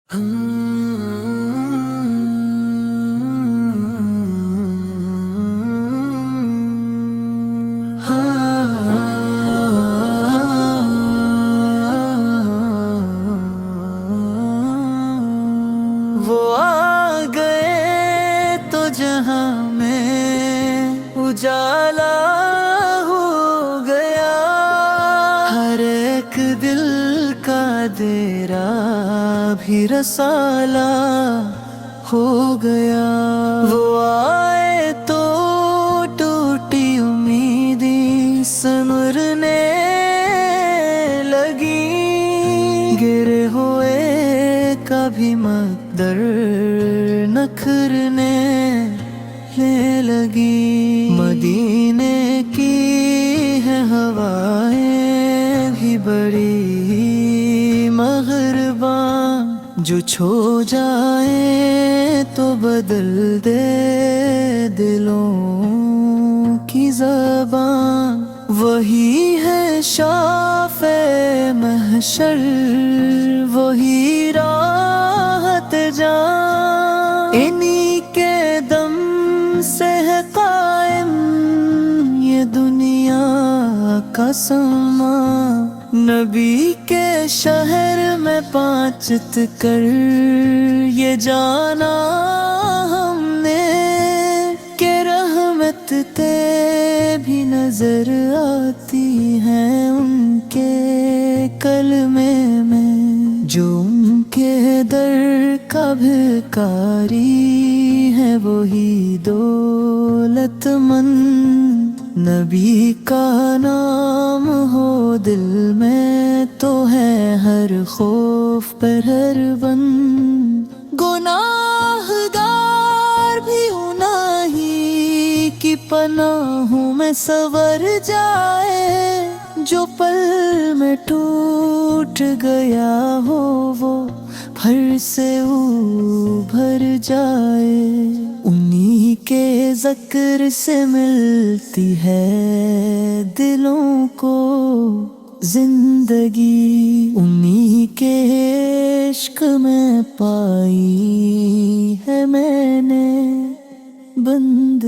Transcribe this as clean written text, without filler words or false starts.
وہ آ گئے تو جہاں میں اجالا ہو گیا، ہر ایک دل کا دیرا بھی رسالہ ہو گیا۔ وہ آئے تو ٹوٹی امیدیں سنورنے لگی، گرے ہوئے کبھی مقدر نکھرنے لگی۔ مدینے کی ہے ہوائیں بھی بڑی مغرباں، جو چھو جائے تو بدل دے دلوں کی زبان۔ وہی ہے شافع محشر، وہی راحت جاں، انہی کے دم سے ہے قائم یہ دنیا کا سامان۔ نبی کے شہر میں پانچت کر یہ جانا ہم نے کہ رحمت بھی نظر آتی ہیں ان کے کلمے میں، جو ان کے در کا بھکاری ہے وہی دولت مند۔ نبی کا نام ہو دل میں تو ہے ہر خوف پر بند۔ گناہ گار بھی گناہی کی پناہوں میں سنور جائے، جو پل میں ٹوٹ گیا ہو وہ پھر سے ابھر جائے۔ انہی کے ذکر سے ملتی ہے دلوں کو زندگی، انہی کے عشق میں پائی ہے میں نے بندگی۔